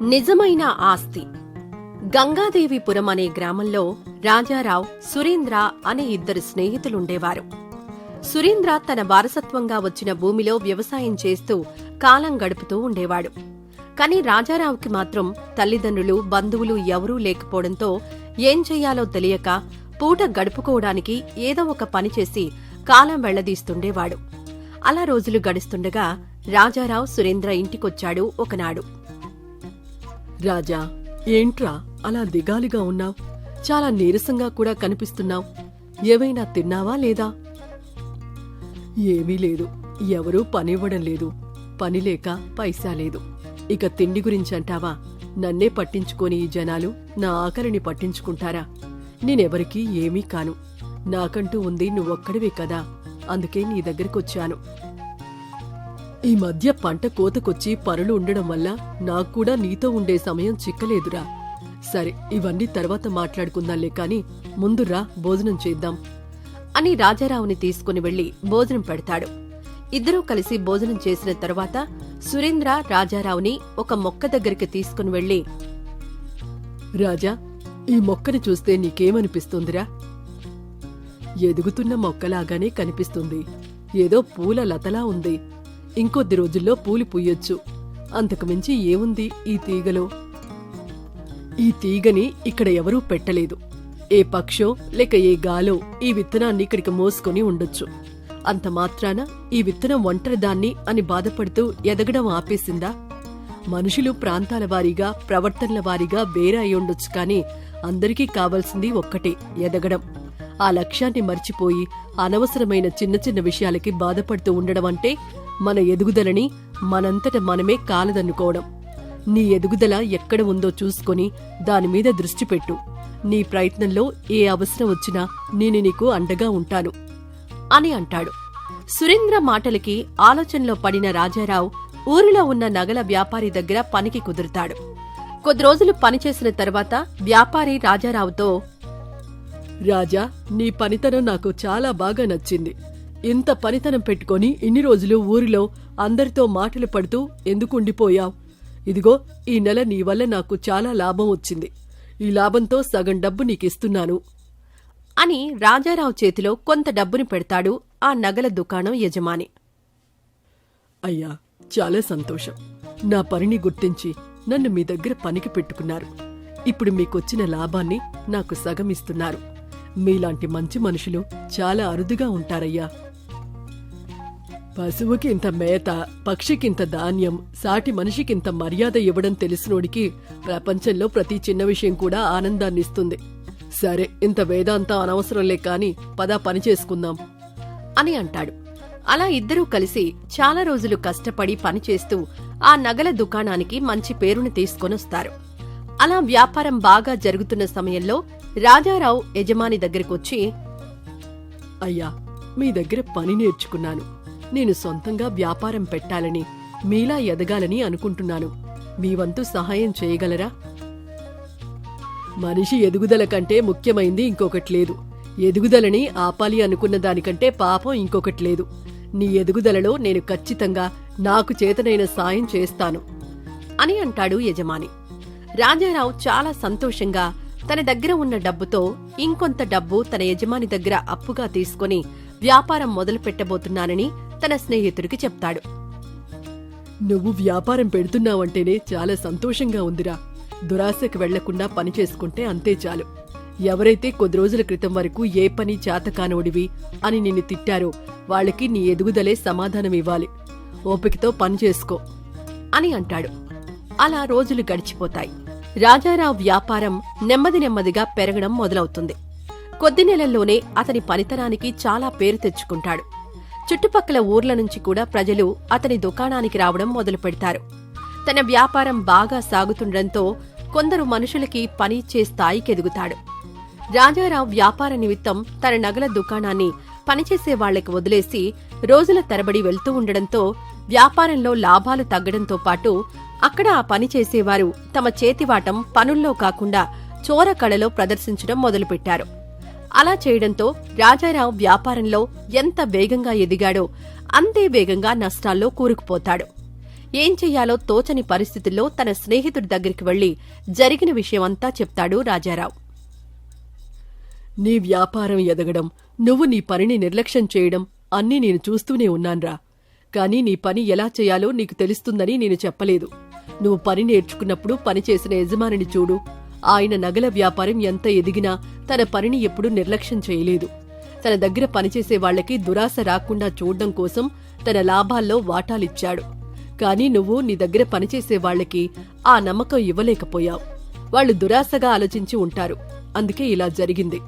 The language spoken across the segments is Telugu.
నిజమైన ఆస్తి. గంగాదేవిపురం అనే గ్రామంలో రాజారావు, సురేంద్ర అనే ఇద్దరు స్నేహితులుండేవారు. సురేంద్ర తన వారసత్వంగా వచ్చిన భూమిలో వ్యవసాయం చేస్తూ కాలం గడుపుతూ ఉండేవాడు. కాని రాజారావుకి మాత్రం తల్లిదండ్రులు, బంధువులు ఎవరూ లేకపోవడంతో ఏం చెయ్యాలో తెలియక పూట గడుపుకోవడానికి ఏదో ఒక పని చేసి కాలం వెళ్లదీస్తుండేవాడు. అలా రోజులు గడుస్తుండగా రాజారావు సురేంద్ర ఇంటికొచ్చాడు ఒకనాడు. రాజా, ఏంట్రా అలా దిగాలిగా ఉన్నావ్? చాలా నీరసంగా కూడా కనిపిస్తున్నావ్. ఏవైనా తిన్నావా లేదా? ఏమీ లేదు. ఎవరూ పనివ్వడం లేదు. పని లేక పైసా లేదు. ఇక తిండి గురించంటావా? నన్నే పట్టించుకొని ఈ జనాలు నా ఆకలిని పట్టించుకుంటారా? నేనెవరికీ ఏమీ కాను. నాకంటూ ఉంది నువ్వొక్కడివే కదా, అందుకే నీ దగ్గరికొచ్చాను. ఈ మధ్య పంట కోతకొచ్చి పనులు ఉండడం వల్ల నాక్కూడా నీతో ఉండే సమయం చిక్కలేదురా. సరే, ఇవన్నీ తర్వాత మాట్లాడుకుందాంలే కాని ముందురా భోజనం చేద్దాం అని రాజారావుని తీసుకుని వెళ్లి భోజనం పెడతాడు. ఇద్దరూ కలిసి భోజనం చేసిన తరువాత సురేంద్ర రాజారావుని ఒక మొక్క దగ్గరికి తీసుకుని వెళ్లి, రాజా, ఈ మొక్కని చూస్తే నీకేమనిపిస్తుందిరా? ఎదుగుతున్న మొక్కలాగానే కనిపిస్తుంది. ఏదో పూల లతలా ఉంది. ఇంకొద్ది రోజుల్లో పూలు పూయొచ్చు. అంతకుమించి ఏముంది ఈ తీగలో? ఈ తీగని ఇక్కడ ఎవరూ పెట్టలేదు. ఏ పక్షో లేక ఏ గాలో ఈ విత్తనాన్ని ఇక్కడికి మోసుకొని ఉండొచ్చు. అంత మాత్రాన ఈ విత్తనం ఒంటరిదాన్ని అని బాధపడుతూ ఎదగడం ఆపేసిందా? మనుషులు ప్రాంతాల వారీగా, ప్రవర్తనల వారీగా వేరే అయి ఉండొచ్చు, కాని అందరికీ కావాల్సింది ఒక్కటే, ఎదగడం. ఆ లక్ష్యాన్ని మర్చిపోయి అనవసరమైన చిన్న చిన్న విషయాలకి బాధపడుతూ ఉండడం అంటే మన ఎదుగుదలని మనంతట మనమే కాలదన్నుకోవడం. నీ ఎదుగుదల ఎక్కడ ఉందో చూసుకొని దానిమీద దృష్టి పెట్టు. నీ ప్రయత్నంలో ఏ అవసరం వచ్చినా నేను నీకు అండగా ఉంటాను అని అంటాడు. సురేంద్ర మాటలకి ఆలోచనలో పడిన రాజారావు ఊరిలో ఉన్న నగల వ్యాపారి దగ్గర పనికి కుదురుతాడు. కొద్ది రోజులు పనిచేసిన తర్వాత వ్యాపారి రాజారావుతో, రాజా, నీ పనితనం నాకు చాలా బాగా నచ్చింది. ఇంత పనితనం పెట్టుకొని ఇన్ని రోజులు ఊరిలో అందరితో మాటలు పడుతూ ఎందుకు ఉండిపోయావ్? ఇదిగో, ఈ నెల నీ వల్ల నాకు చాలా లాభం వచ్చింది. ఈ లాభంతో సగం డబ్బు నీకిస్తున్నాను అని రాజారావు చేతిలో కొంత డబ్బుని పెడతాడు ఆ నగల దుకాణం యజమాని. అయ్యా, చాలా సంతోషం. నా పనిని గుర్తించి నన్ను మీ దగ్గర పనికి పెట్టుకున్నారు. ఇప్పుడు మీకొచ్చిన లాభాన్ని నాకు సగం ఇస్తున్నారు. మీలాంటి మంచి మనుషులు చాలా అరుదుగా ఉంటారయ్యా. పశువుకి ఇంత మేత, పక్షికింత ధాన్యం, సాటి మనిషికింత మర్యాద ఇవ్వడం తెలిసినోడికి ప్రపంచంలో ప్రతి చిన్న విషయం కూడా ఆనందాన్నిస్తుంది. సరే, ఇంత వేదాంతం అనవసరంలే కాని పదా పని చేసుకుందాం అని అంటాడు. అలా ఇద్దరూ కలిసి చాలా రోజులు కష్టపడి పనిచేస్తూ ఆ నగల దుకాణానికి మంచి పేరుని తీసుకొనొస్తారు. అలా వ్యాపారం బాగా జరుగుతున్న సమయంలో రాజారావు యజమాని దగ్గరకొచ్చి, అయ్యా, మీ దగ్గర పని నేర్చుకున్నాను. నేను సొంతంగా వ్యాపారం పెట్టాలని, మీలా ఎదగాలని అనుకుంటున్నాను. మీ వంతు సహాయం చేయగలరా? మనిషి ఎదుగుదల కంటే ముఖ్యమైంది ఇంకొకటి లేదు. ఎదుగుదలని ఆపాలి అనుకున్న దానికంటే పాపం ఇంకొకటి లేదు. నీ ఎదుగుదలలో నేను ఖచ్చితంగా నాకు చేతనైన సాయం చేస్తాను అని అంటాడు యజమాని. రాజారావు చాలా సంతోషంగా తన దగ్గర ఉన్న డబ్బుతో ఇంకొంత డబ్బు తన యజమాని దగ్గర అప్పుగా తీసుకుని వ్యాపారం మొదలు పెట్టబోతున్నానని తన స్నేహితుడికి చెప్తాడు. నువ్వు వ్యాపారం పెడుతున్నావంటేనే చాలా సంతోషంగా ఉందిరా. దురాశకు వెళ్లకుండా పని చేసుకుంటే అంతే చాలు. ఎవరైతే కొద్ది రోజుల క్రితం వరకు ఏ పని చేతకానోడివి అని నిన్ను తిట్టారో వాళ్ళకి నీ ఎదుగుదలే సమాధానమివ్వాలి. ఓపికతో పని చేసుకో అని అంటాడు. అలా రోజులు గడిచిపోతాయి. రాజారావు వ్యాపారం నెమ్మది నెమ్మదిగా పెరగడం మొదలవుతుంది. కొద్ది నెలల్లోనే అతని పనితనానికి చాలా పేరు తెచ్చుకుంటాడు. చుట్టుపక్కల ఊర్ల నుంచి కూడా ప్రజలు అతని దుకాణానికి రావడం మొదలు పెడతారు. తన వ్యాపారం బాగా సాగుతుండటంతో కొందరు మనుషులకి పని ఇచ్చే స్థాయికెదుగుతాడు. రాజారావు వ్యాపార నిమిత్తం తన నగల దుకాణాన్ని పనిచేసే వాళ్లకి వదిలేసి రోజుల తరబడి వెళ్తూ ఉండడంతో వ్యాపారంలో లాభాలు తగ్గడంతో పాటు అక్కడ ఆ పని చేసేవారు తమ చేతివాటం పనుల్లో కాకుండా చోర కళలో ప్రదర్శించడం మొదలుపెట్టారు. అలా చేయడంతో రాజారావు వ్యాపారంలో ఎంత వేగంగా ఎదిగాడో అంతే వేగంగా నష్టాల్లో కూరుకుపోతాడు. ఏం చెయ్యాలో తోచని పరిస్థితుల్లో తన స్నేహితుడి దగ్గరికి వెళ్లి జరిగిన విషయమంతా చెప్తాడు రాజారావు. నీ వ్యాపారం ఎదగడం, నువ్వు నీ పనిని నిర్లక్ష్యం చేయడం అన్నీ నేను చూస్తూనే ఉన్నాన్రా. కాని నీ పని ఎలా చేయాలో నీకు తెలుస్తుందని నేను చెప్పలేదు. నువ్వు పని నేర్చుకున్నప్పుడు పనిచేసిన యజమానిని చూడు. ఆయన నగల వ్యాపారం ఎంత ఎదిగినా తన పనిని ఎప్పుడూ నిర్లక్ష్యం చేయలేదు. తన దగ్గర పనిచేసే వాళ్లకి దురాశ రాకుండా చూడ్డం కోసం తన లాభాల్లో వాటాలిచ్చాడు. కాని నువ్వు నీ దగ్గర పనిచేసే వాళ్లకి ఆ నమ్మకం ఇవ్వలేకపోయావు. వాళ్లు దురాశగా ఆలోచించి ఉంటారు. అందుకే ఇలా జరిగింది.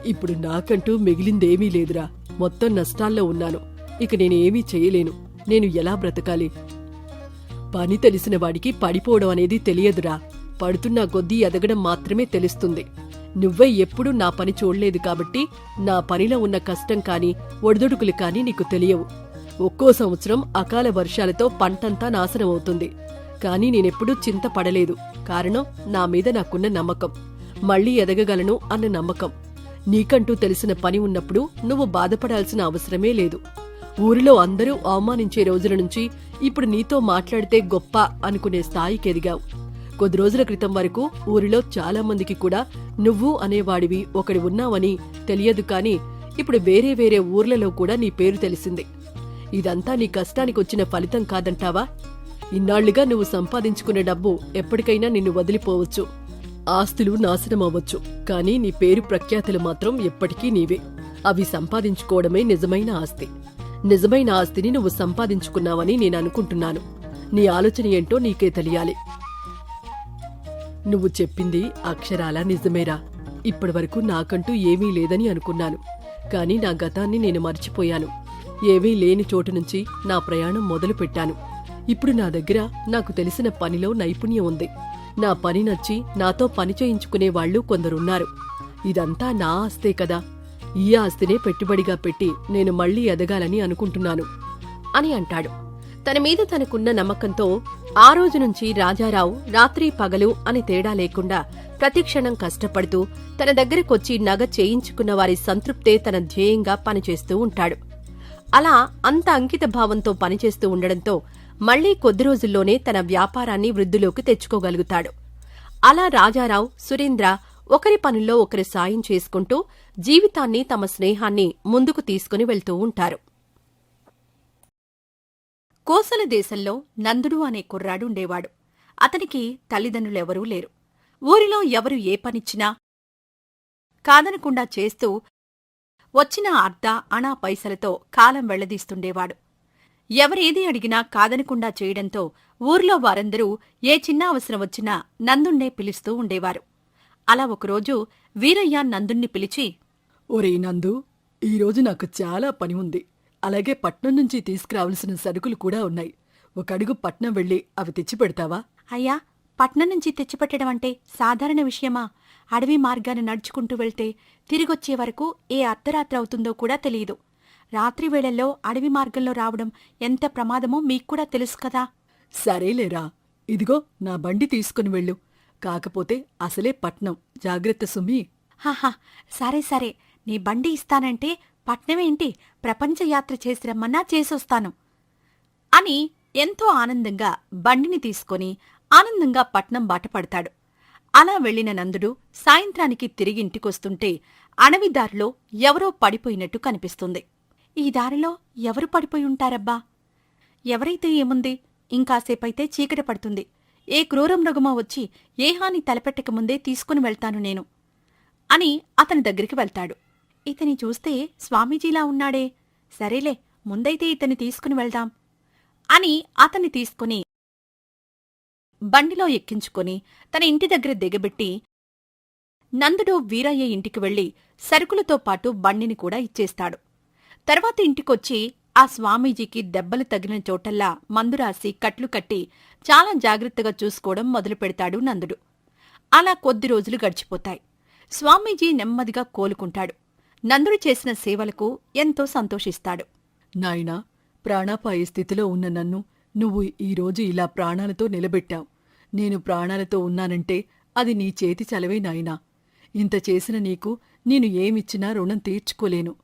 ఇప్పుడు నాకంటూ మిగిలిందేమీ లేదురా. మొత్తం నష్టాల్లో ఉన్నాను. ఇక నేనేమీ చేయలేను. నేను ఎలా బ్రతకాలి? పని తెలిసిన వాడికి పడిపోవడం అనేది తెలియదురా. పడుతున్నా కొద్దీ ఎదగడం మాత్రమే తెలుస్తుంది. నువ్వే ఎప్పుడూ నా పని చూడలేదు కాబట్టి నా పనిలో ఉన్న కష్టం కాని ఒడిదుడుకులు కాని నీకు తెలియవు. ఒక్కో సంవత్సరం అకాల వర్షాలతో పంటంతా నాశనమవుతుంది. కాని నేనెప్పుడూ చింతపడలేదు. కారణం నా మీద నాకున్న నమ్మకం. మళ్లీ ఎదగగలను అన్న నమ్మకం. నీకంటూ తెలిసిన పని ఉన్నప్పుడు నువ్వు బాధపడాల్సిన అవసరమే లేదు. ఊరిలో అందరూ అవమానించే రోజుల నుంచి ఇప్పుడు నీతో మాట్లాడితే గొప్ప అనుకునే స్థాయికి ఎదిగావు. కొద్ది రోజుల క్రితం వరకు ఊరిలో చాలా మందికి కూడా నువ్వు అనేవాడివి ఒకడి ఉన్నావని తెలియదు. కాని ఇప్పుడు వేరే వేరే ఊర్లలో కూడా నీ పేరు తెలిసింది. ఇదంతా నీ కష్టానికొచ్చిన ఫలితం కాదంటావా? ఇన్నాళ్లుగా నువ్వు సంపాదించుకునే డబ్బు ఎప్పటికైనా నిన్ను వదిలిపోవచ్చు. ఆస్తులు నాశనమవ్వచ్చు. కాని నీ పేరు ప్రఖ్యాతులు మాత్రం ఎప్పటికీ నీవే. అవి సంపాదించుకోవడమే నిజమైన ఆస్తి. నిజమైన ఆస్తిని నువ్వు సంపాదించుకున్నావని నేననుకుంటున్నాను. నీ ఆలోచన ఏంటో నీకే తెలియాలి. నువ్వు చెప్పింది అక్షరాలా నిజమేరా. ఇప్పటివరకు నాకంటూ ఏమీ లేదని అనుకున్నాను. కాని నా గతాన్ని నేను మర్చిపోయాను. ఏమీ లేని చోటు నుంచి నా ప్రయాణం మొదలుపెట్టాను. ఇప్పుడు నా దగ్గర నాకు తెలిసిన పనిలో నైపుణ్యం ఉంది. నా పని నచ్చి నాతో పని చేయించుకునేవాళ్లు కొందరున్నారు. ఇదంతా నా ఆస్తే కదా. ఈ ఆస్తినే పెట్టుబడిగా పెట్టి నేను మళ్లీ ఎదగాలని అనుకుంటున్నాను అని అంటాడు. తన మీద తనకున్న నమ్మకంతో ఆ రోజు నుంచి రాజారావు రాత్రి పగలు అని తేడా లేకుండా ప్రతిక్షణం కష్టపడుతూ తన దగ్గరకొచ్చి నగ చేయించుకున్న వారి సంతృప్తే తన ధ్యేయంగా పనిచేస్తూ ఉంటాడు. అలా అంత అంకిత భావంతో పనిచేస్తూ ఉండడంతో మళ్లీ కొద్ది రోజుల్లోనే తన వ్యాపారాన్ని వృద్ధిలోకి తెచ్చుకోగలుగుతాడు. అలా రాజారావు, సురేంద్ర ఒకరి పనుల్లో ఒకరి సాయం చేసుకుంటూ జీవితాన్ని, తమ స్నేహాన్ని ముందుకు తీసుకుని వెళ్తూ ఉంటారు. కోసల దేశంలో నందుడు అనే కుర్రాడు ఉండేవాడు. అతనికి తల్లిదండ్రులెవరూ లేరు. ఊరిలో ఎవరు ఏ పనిచ్చినా కాదనకుండా చేస్తూ వచ్చిన అర్ధ అణా పైసలతో కాలం వెళ్లదీస్తుండేవాడు. ఎవరేది అడిగినా కాదనకుండా చేయడంతో ఊర్లో వారందరూ ఏ చిన్న అవసరం వచ్చినా నందుణ్ణే పిలుస్తూ ఉండేవారు. అలా ఒకరోజు వీరయ్య నందుణ్ణి పిలిచి, ఒరే నందు, ఈరోజు నాకు చాలా పని ఉంది. అలాగే పట్నం నుంచి తీసుకురావలసిన సరుకులు కూడా ఉన్నాయి. ఒక అడుగు పట్నం వెళ్ళి అవి తెచ్చిపెడతావా? అయ్యా, పట్నం నుంచి తెచ్చిపెట్టడం అంటే సాధారణ విషయమా? అడవి మార్గాన్ని నడుచుకుంటూ వెళ్తే తిరిగొచ్చే వరకు ఏ అర్ధరాత్రి అవుతుందో కూడా తెలియదు. రాత్రి వేళల్లో అడవి మార్గంలో రావడం ఎంత ప్రమాదమో మీక్కూడా తెలుసు కదా. సరేలేరా, ఇదిగో నా బండి తీసుకుని వెళ్ళు. కాకపోతే అసలే పట్నం, జాగ్రత్త సుమి. హాహా, సరే సరే, నీ బండి ఇస్తానంటే పట్నమేంటి, ప్రపంచ యాత్ర చేసి రమ్మన్నా చేసొస్తాను అని ఎంతో ఆనందంగా బండిని తీసుకొని ఆనందంగా పట్నం బాటపడతాడు. అలా వెళ్లిన నందుడు సాయంత్రానికి తిరిగింటికొస్తుంటే అడవిదారిలో ఎవరో పడిపోయినట్టు కనిపిస్తుంది. ఈ దారిలో ఎవరు పడిపోయుంటారబ్బా? ఎవరైతే ఏముంది, ఇంకాసేపైతే చీకటి పడుతుంది. ఏ క్రూర మృగమో వచ్చి ఏ హాని తలపెట్టకముందే తీసుకుని వెళ్తాను నేను అని అతని దగ్గరికి వెళ్తాడు. ఇతని చూస్తే స్వామీజీలా ఉన్నాడే. సరేలే, ముందైతే ఇతని తీసుకుని వెళ్దాం అని అతన్ని తీసుకుని బండిలో ఎక్కించుకొని తన ఇంటి దగ్గర దిగబెట్టి నందుడు వీరయ్య ఇంటికి వెళ్లి సరుకులతో పాటు బండిని కూడా ఇచ్చేస్తాడు. తర్వాత ఇంటికొచ్చి ఆ స్వామీజీకి దెబ్బలు తగిలిన చోటల్లా మందు రాసి కట్లు కట్టి చాలా జాగ్రత్తగా చూసుకోవడం మొదలుపెడతాడు నందుడు. అలా కొద్ది రోజులు గడిచిపోతాయి. స్వామీజీ నెమ్మదిగా కోలుకుంటాడు. నందుడు చేసిన సేవలకు ఎంతో సంతోషిస్తాడు. నాయనా, ప్రాణాపాయ స్థితిలో ఉన్న నన్ను నువ్వు ఈరోజు ఇలా ప్రాణాలతో నిలబెట్టావు. నేను ప్రాణాలతో ఉన్నానంటే అది నీ చేతి చలవే నాయనా. ఇంత చేసిన నీకు నేను ఏమిచ్చినా రుణం తీర్చుకోలేను.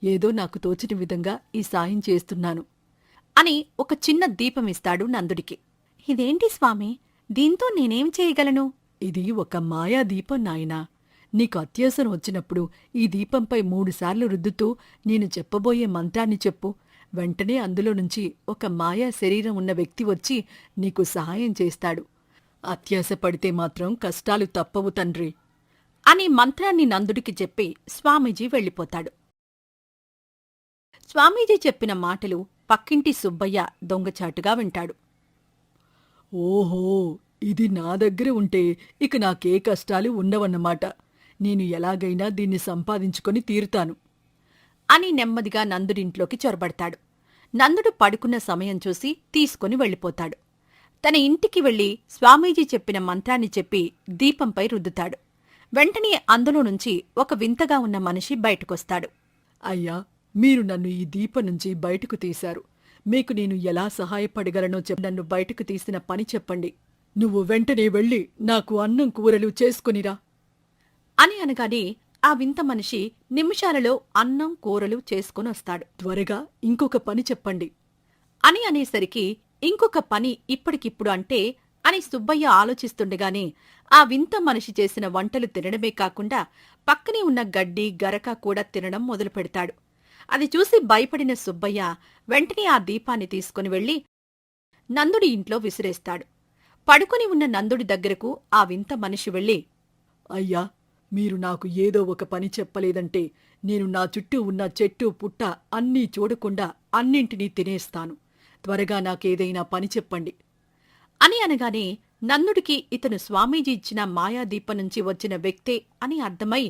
ఏదో నాకు తోచిన విధంగా ఈ సాయం చేస్తున్నాను అని ఒక చిన్న దీపమిస్తాడు నందుడికి. ఇదేంటి స్వామి, దీంతో నేనేం చేయగలను? ఇది ఒక మాయా దీపం నాయనా. నీకు అత్యవసరం వచ్చినప్పుడు ఈ దీపంపై 3 సార్లు రుద్దుతూ నేను చెప్పబోయే మంత్రాన్ని చెప్పు. వెంటనే అందులో నుంచి ఒక మాయా శరీరం ఉన్న వ్యక్తి వచ్చి నీకు సహాయం చేస్తాడు. అత్యాశ పడితే మాత్రం కష్టాలు తప్పవు తండ్రి అని మంత్రాన్ని నందుడికి చెప్పి స్వామీజీ వెళ్ళిపోతాడు. స్వామీజీ చెప్పిన మాటలు పక్కింటి సుబ్బయ్య దొంగచాటుగా వింటాడు. ఓహో, ఇది నా దగ్గర ఉంటే ఇక నాకే కష్టాలు ఉండవన్నమాట. నేను ఎలాగైనా దీన్ని సంపాదించుకొని తీరుతాను అని నెమ్మదిగా నందుడింట్లోకి చొరబడతాడు. నందుడు పడుకున్న సమయం చూసి తీసుకుని వెళ్ళిపోతాడు. తన ఇంటికి వెళ్లి స్వామీజీ చెప్పిన మంత్రాన్ని చెప్పి దీపంపై రుద్దుతాడు. వెంటనే అందులో నుంచి ఒక వింతగా ఉన్న మనిషి బయటకొస్తాడు. అయ్యా, మీరు నన్ను ఈ దీపం నుంచి బయటకు తీశారు. మీకు నేను ఎలా సహాయపడగలనో నన్ను బయటకు తీసిన పని చెప్పండి. నువ్వు వెంటనే వెళ్ళి నాకు అన్నం కూరలు చేసుకునిరా అని అనగానే ఆ వింత మనిషి నిమిషాలలో అన్నం కూరలు చేసుకునొస్తాడు. త్వరగా ఇంకొక పని చెప్పండి అని అనేసరికి ఇంకొక పని ఇప్పటికిప్పుడు అంటే అని సుబ్బయ్య ఆలోచిస్తుండగానే ఆ వింత మనిషి చేసిన వంటలు తినడమే కాకుండా పక్కనే ఉన్న గడ్డి గరక కూడా తినడం మొదలుపెడతాడు. అది చూసి భయపడిన సుబ్బయ్య వెంటనే ఆ దీపాన్ని తీసుకుని వెళ్లి నందుడి ఇంట్లో విసిరేస్తాడు. పడుకుని ఉన్న నందుడి దగ్గరకు ఆ వింత మనిషి వెళ్లి, అయ్యా, మీరు నాకు ఏదో ఒక పని చెప్పలేదంటే నేను నా చుట్టూ ఉన్న చెట్టు పుట్ట అన్నీ చూడకుండా అన్నింటినీ తినేస్తాను. త్వరగా నాకేదైనా పని చెప్పండి అని అనగానే నందుడికి ఇతను స్వామీజీ ఇచ్చిన మాయాదీపం నుంచి వచ్చిన వ్యక్తే అని అర్థమై,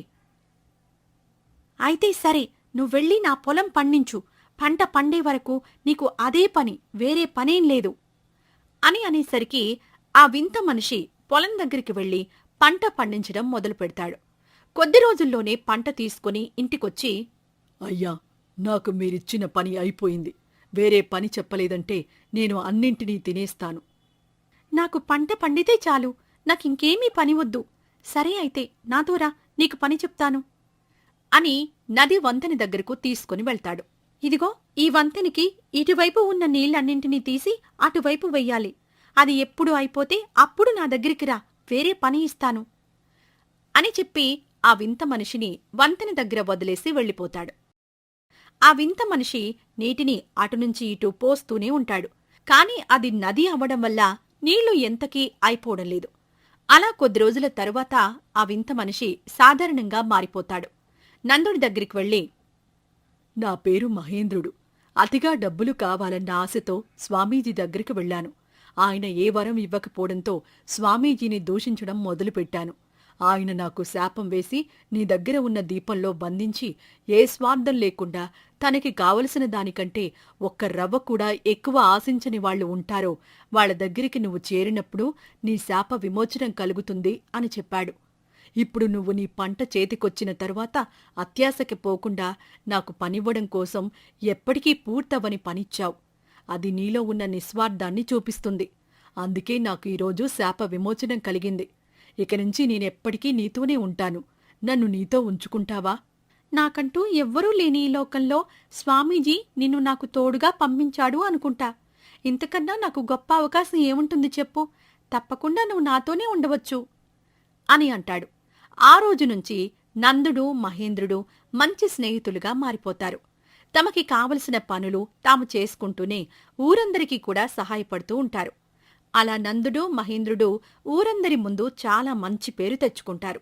అయితే సరే, నువ్వెళ్ళి నా పొలం పండించు. పంట పండే వరకు నీకు అదే పని, వేరే పనేం లేదు అని అనేసరికి ఆ వింత మనిషి పొలం దగ్గరికి వెళ్లి పంట పండించడం మొదలుపెడతాడు. కొద్ది రోజుల్లోనే పంట తీసుకుని ఇంటికొచ్చి, అయ్యా, నాకు మీరిచ్చిన పని అయిపోయింది. వేరే పని చెప్పలేదంటే నేను అన్నింటినీ తినేస్తాను. నాకు పంట పండితే చాలు, నాకింకేమీ పని వద్దు. సరే అయితే నాతోరా, నీకు పని చెప్తాను అని నది వంతెన దగ్గరకు తీసుకుని వెళ్తాడు. ఇదిగో, ఈ వంతెనికి ఇటువైపు ఉన్న నీళ్లన్నింటినీ తీసి అటువైపు వెయ్యాలి. అది ఎప్పుడు అయిపోతే అప్పుడు నా దగ్గరికి రా, వేరే పని ఇస్తాను అని చెప్పి ఆ వింత మనిషిని వంతెన దగ్గర వదిలేసి వెళ్ళిపోతాడు. ఆ వింత మనిషి నీటిని అటునుంచి ఇటు పోస్తూనే ఉంటాడు. కాని అది నది అవ్వడం వల్ల నీళ్లు ఎంతకీ అయిపోవడం లేదు. అలా కొద్ది రోజుల తరువాత ఆ వింత మనిషి సాధారణంగా మారిపోతాడు. నందుడి దగ్గరికి వెళ్లి, నా పేరు మహేంద్రుడు. అతిగా డబ్బులు కావాలన్న ఆశతో స్వామీజీ దగ్గరికి వెళ్లాను. ఆయన ఏ వరం ఇవ్వకపోవడంతో స్వామీజీని దూషించడం మొదలుపెట్టాను. ఆయన నాకు శాపం వేసి నీ దగ్గర ఉన్న దీపంలో బంధించి ఏ స్వార్థం లేకుండా తనకి కావలసిన దానికంటే ఒక్క రవ్వ కూడా ఎక్కువ ఆశించని వాళ్లు ఉంటారో వాళ్ల దగ్గరికి నువ్వు చేరినప్పుడు నీ శాప విమోచనం కలుగుతుంది అని చెప్పాడు. ఇప్పుడు నువ్వు నీ పంట చేతికొచ్చిన తరువాత అత్యాశకి పోకుండా నాకు పనివ్వడం కోసం ఎప్పటికీ పూర్తవని పనిచ్చావు. అది నీలో ఉన్న నిస్వార్థాన్ని చూపిస్తుంది. అందుకే నాకు ఈరోజు శాప విమోచనం కలిగింది. ఇక నుంచి నేనెప్పటికీ నీతోనే ఉంటాను. నన్ను నీతో ఉంచుకుంటావా? నాకంటూ ఎవ్వరూ లేని ఈ లోకంలో స్వామీజీ నిన్ను నాకు తోడుగా పంపించాడు అనుకుంటా. ఇంతకన్నా నాకు గొప్ప అవకాశం ఏముంటుంది చెప్పు? తప్పకుండా నువ్వు నాతోనే ఉండవచ్చు అని అంటాడు. ఆ రోజు నుంచి నందుడు, మహేంద్రుడు మంచి స్నేహితులుగా మారిపోతారు. తమకి కావలసిన పనులు తాము చేసుకుంటూనే ఊరందరికీ కూడా సహాయపడుతూ ఉంటారు. అలా నందుడు, మహేంద్రుడు ఊరందరి ముందు చాలా మంచి పేరు తెచ్చుకుంటారు.